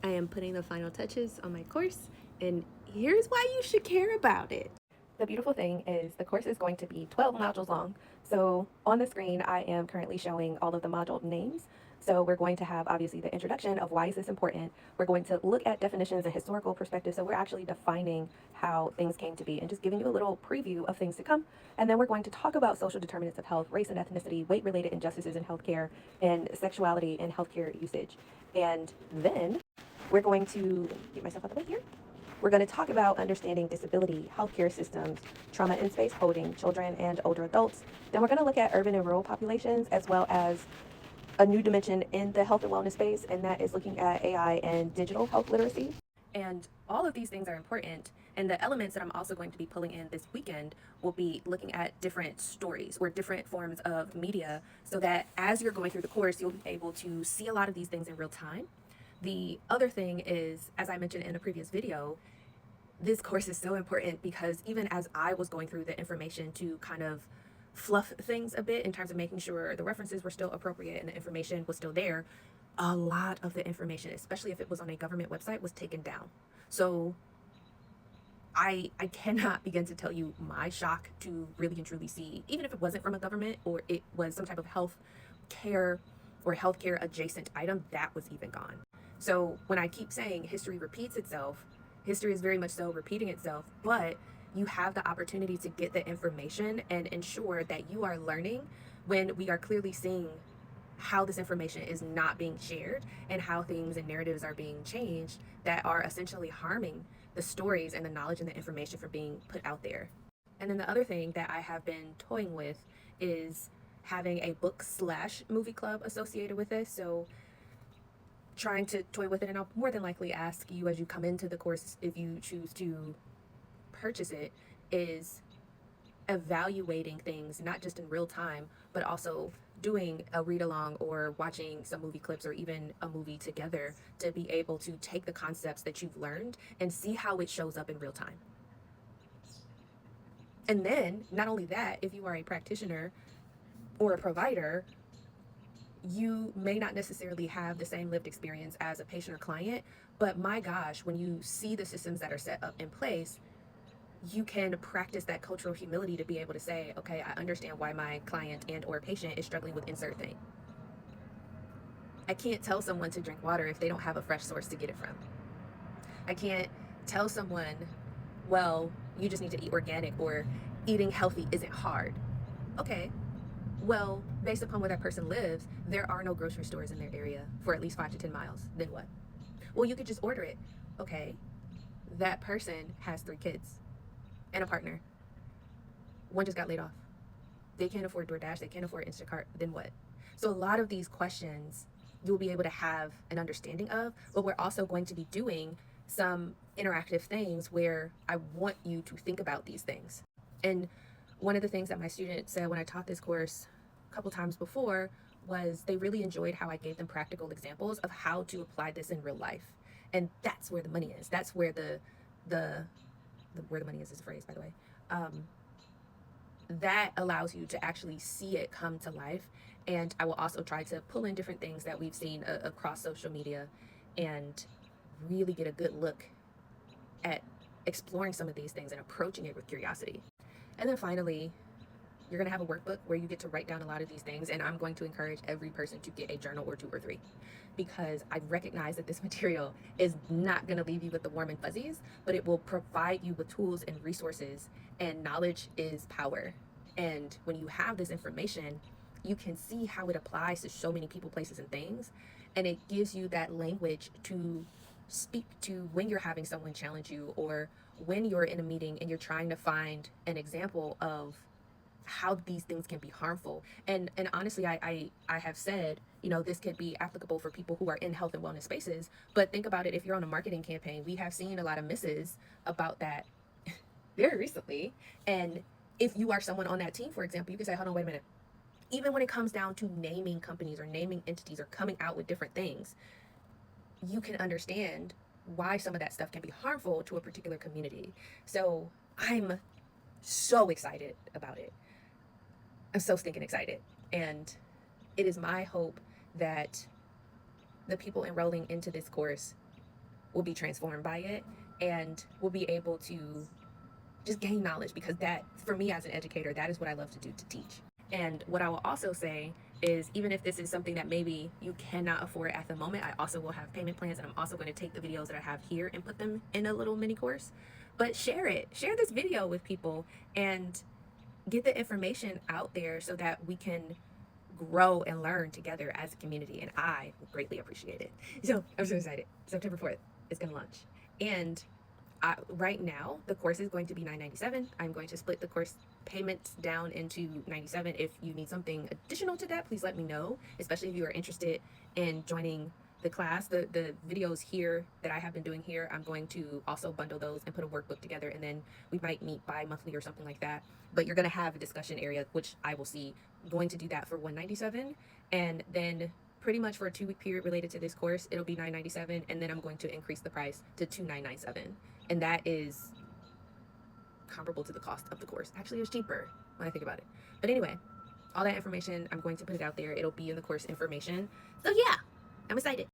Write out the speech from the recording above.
I am putting the final touches on my course, and here's why you should care about it. The beautiful thing is the course is going to be 12 modules long. So on the screen, I am currently showing all of the module names. So we're going to have obviously the introduction of why is this important. We're going to look at definitions and historical perspective. So we're actually defining how things came to be and just giving you a little preview of things to come. And then we're going to talk about social determinants of health, race and ethnicity, weight-related injustices in healthcare, and sexuality and healthcare usage. And then we're going to get myself out of the way here. We're going to talk about understanding disability, healthcare systems, trauma and space holding, children and older adults. Then we're going to look at urban and rural populations, as well as a new dimension in the health and wellness space, and that is looking at AI and digital health literacy. And all of these things are important. And the elements that I'm also going to be pulling in this weekend will be looking at different stories or different forms of media, so that as you're going through the course, you'll be able to see a lot of these things in real time. The other thing is, as I mentioned in a previous video, this course is so important because even as I was going through the information to kind of fluff things a bit in terms of making sure the references were still appropriate and the information was still there, a lot of the information, especially if it was on a government website, was taken down. So I cannot begin to tell you my shock to really and truly see, even if it wasn't from a government or it was some type of health care or healthcare adjacent item, that was even gone. So when I keep saying history repeats itself, history is very much so repeating itself, but you have the opportunity to get the information and ensure that you are learning when we are clearly seeing how this information is not being shared and how things and narratives are being changed that are essentially harming the stories and the knowledge and the information from being put out there. And then the other thing that I have been toying with is having a book slash movie club associated with this. So trying to toy with it, and I'll more than likely ask you as you come into the course, if you choose to purchase it, is evaluating things not just in real time, but also doing a read along or watching some movie clips or even a movie together to be able to take the concepts that you've learned and see how it shows up in real time. And then not only that, if you are a practitioner or a provider, you may not necessarily have the same lived experience as a patient or client, but my gosh, when you see the systems that are set up in place, you can practice that cultural humility to be able to say, okay, I understand why my client and or patient is struggling with insert thing. I can't tell someone to drink water if they don't have a fresh source to get it from. I can't tell someone, well, you just need to eat organic or eating healthy isn't hard. Okay, well, based upon where that person lives, there are no grocery stores in their area for at least 5 to 10 miles. Then what? Well, you could just order it. Okay, that person has 3 kids and a partner. One just got laid off. They can't afford DoorDash. They can't afford Instacart. Then what? So a lot of these questions you'll be able to have an understanding of, but we're also going to be doing some interactive things where I want you to think about these things. And one of the things that my students said when I taught this course a couple times before was they really enjoyed how I gave them practical examples of how to apply this in real life. And that's where the money is. That's where where the money is a phrase, by the way. That allows you to actually see it come to life. And I will also try to pull in different things that we've seen across social media and really get a good look at exploring some of these things and approaching it with curiosity. And then finally, you're going to have a workbook where you get to write down a lot of these things, and I'm going to encourage every person to get a journal or 2 or 3, because I recognize that this material is not going to leave you with the warm and fuzzies, but it will provide you with tools and resources, and knowledge is power. And when you have this information, you can see how it applies to so many people, places, and things, and it gives you that language to speak to when you're having someone challenge you, or when you're in a meeting and you're trying to find an example of how these things can be harmful. And honestly, I have said, you know, this could be applicable for people who are in health and wellness spaces, but think about it, if you're on a marketing campaign, we have seen a lot of misses about that very recently. And if you are someone on that team, for example, you can say, hold on, wait a minute. Even when it comes down to naming companies or naming entities or coming out with different things, you can understand why some of that stuff can be harmful to a particular community. So I'm so excited about it. I'm so stinking excited. And it is my hope that the people enrolling into this course will be transformed by it, and will be able to just gain knowledge, because that, for me as an educator, that is what I love to do, to teach. And what I will also say is, even if this is something that maybe you cannot afford at the moment, I also will have payment plans, and I'm also going to take the videos that I have here and put them in a little mini course. But share it, share this video with people, and get the information out there so that we can grow and learn together as a community. And I greatly appreciate it. So I'm so excited. September 4th is going to launch. And right now the course is going to be $9.97. I'm going to split the course payments down into $97. If you need something additional to that, please let me know, especially if you are interested in joining the class. The videos here that I have been doing here, I'm going to also bundle those and put a workbook together, and then we might meet bi-monthly or something like that. But you're going to have a discussion area, which I will see. I'm going to do that for $197, and then pretty much for a 2-week period related to this course, it'll be $997, and then I'm going to increase the price to $2,997, and that is comparable to the cost of the course. Actually, it's cheaper when I think about it. But anyway, all that information, I'm going to put it out there. It'll be in the course information. So yeah, I'm excited.